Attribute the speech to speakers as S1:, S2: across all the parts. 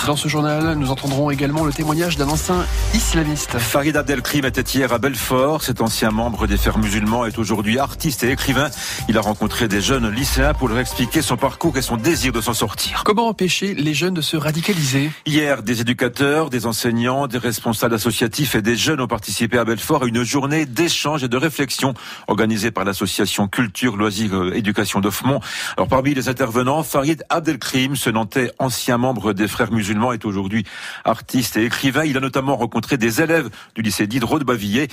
S1: Dans ce journal, nous entendrons également le témoignage d'un ancien islamiste.
S2: Farid Abdelkrim était hier à Belfort. Cet ancien membre des Frères musulmans est aujourd'hui artiste et écrivain. Il a rencontré des jeunes lycéens pour leur expliquer son parcours et son désir de s'en sortir.
S1: Comment empêcher les jeunes de se radicaliser ?
S2: Hier, des éducateurs, des enseignants, des responsables associatifs et des jeunes ont participé à Belfort à une journée d'échange et de réflexion organisée par l'association Culture, Loisirs, Éducation d'Offemont. Alors parmi les intervenants, Farid Abdelkrim, ce Nantais ancien membre des Frères musulmans, est aujourd'hui artiste et écrivain. Il a notamment rencontré des élèves du lycée Diderot de Bavilliers.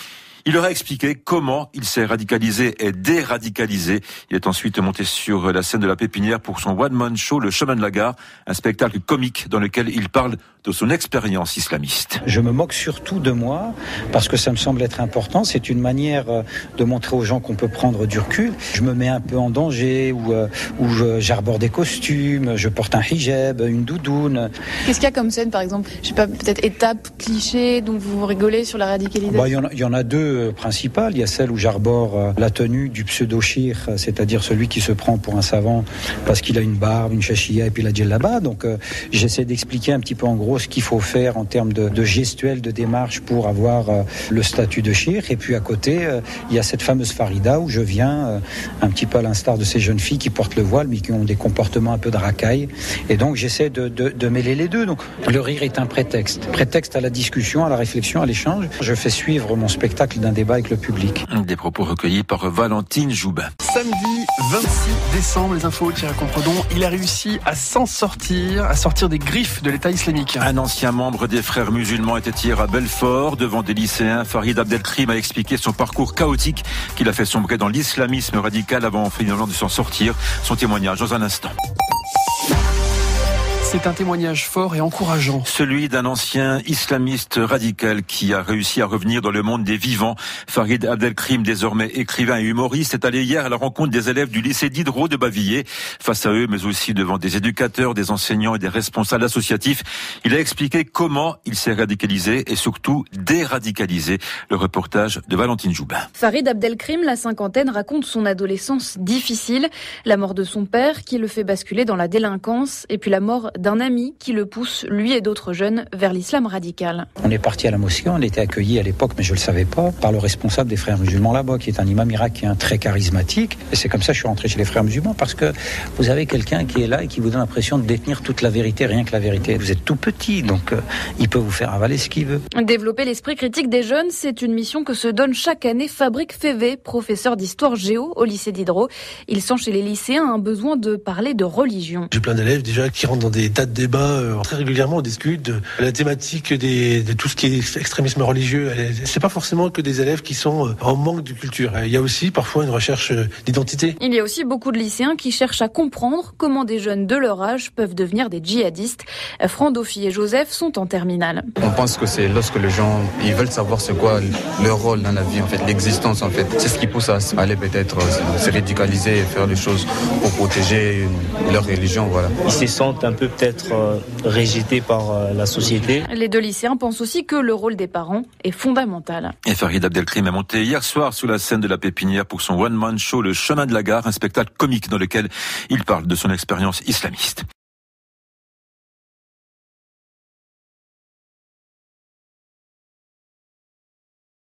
S2: Il leur a expliqué comment il s'est radicalisé et déradicalisé. Il est ensuite monté sur la scène de la Pépinière pour son one-man show, Le Chemin de la Gare, un spectacle comique dans lequel il parle de son expérience islamiste.
S3: Je me moque surtout de moi parce que ça me semble être important. C'est une manière de montrer aux gens qu'on peut prendre du recul. Je me mets un peu en danger ou j'arbore des costumes, je porte un hijab, une doudoune.
S4: Qu'est-ce qu'il y a comme scène, par exemple ? Je sais pas, peut-être étape, cliché, dont vous rigolez sur la radicalisation ?
S3: Il y en a deux principales. Il y a celle où j'arbore la tenue du pseudo-shir, c'est-à-dire celui qui se prend pour un savant parce qu'il a une barbe, une chachia et puis la djellaba. Donc j'essaie d'expliquer un petit peu en gros ce qu'il faut faire en termes de gestuelle, de démarche pour avoir le statut de shir. Et puis à côté, il y a cette fameuse Farida où je viens un petit peu à l'instar de ces jeunes filles qui portent le voile mais qui ont des comportements un peu de racaille. Et donc j'essaie de mêler les deux. Donc le rire est un prétexte à la discussion, à la réflexion, à l'échange. Je fais suivre mon spectacle d'un débat avec le public.
S2: Des propos recueillis par Valentine Joubin.
S1: Samedi 26 décembre, les infos Thierry Compredon, il a réussi à s'en sortir, à sortir des griffes de l'État islamique.
S2: Un ancien membre des Frères musulmans était hier à Belfort. Devant des lycéens, Farid Abdelkrim a expliqué son parcours chaotique qu'il a fait sombrer dans l'islamisme radical avant finalement de s'en sortir. Son témoignage dans un instant.
S1: C'est un témoignage fort et encourageant.
S2: Celui d'un ancien islamiste radical qui a réussi à revenir dans le monde des vivants. Farid Abdelkrim, désormais écrivain et humoriste, est allé hier à la rencontre des élèves du lycée Diderot de Bavilliers. Face à eux, mais aussi devant des éducateurs, des enseignants et des responsables associatifs, il a expliqué comment il s'est radicalisé et surtout déradicalisé. Le reportage de Valentine Joubin.
S5: Farid Abdelkrim, la cinquantaine, raconte son adolescence difficile, la mort de son père qui le fait basculer dans la délinquance et puis la mort d'un ami qui le pousse, lui et d'autres jeunes, vers l'islam radical.
S3: On est parti à la mosquée, on était accueillis à l'époque, mais je ne le savais pas, par le responsable des Frères musulmans là-bas, qui est un imam irakien très charismatique. Et c'est comme ça que je suis rentré chez les Frères musulmans, parce que vous avez quelqu'un qui est là et qui vous donne l'impression de détenir toute la vérité, rien que la vérité. Vous êtes tout petit, donc il peut vous faire avaler ce qu'il veut.
S5: Développer l'esprit critique des jeunes, c'est une mission que se donne chaque année Fabrique Févé, professeur d'histoire géo au lycée Diderot. Il sent chez les lycéens un besoin de parler de religion.
S6: J'ai plein d'élèves déjà qui rentrent dans des tas de débats. Très régulièrement, on discute de la thématique de tout ce qui est extrémisme religieux. C'est pas forcément que des élèves qui sont en manque de culture. Il y a aussi parfois une recherche d'identité.
S5: Il y a aussi beaucoup de lycéens qui cherchent à comprendre comment des jeunes de leur âge peuvent devenir des djihadistes. Frandofi et Joseph sont en terminale.
S7: On pense que c'est lorsque les gens ils veulent savoir c'est quoi leur rôle dans la vie, en fait, l'existence, en fait. C'est ce qui pousse à aller peut-être se radicaliser et faire des choses pour protéger leur religion, voilà.
S8: Ils se sentent un peu peut-être rejetés par la société.
S5: Les deux lycéens pensent aussi que le rôle des parents est fondamental.
S2: Et Farid Abdelkrim est monté hier soir sous la scène de la Pépinière pour son one-man show Le Chemin de la Gare, un spectacle comique dans lequel il parle de son expérience islamiste.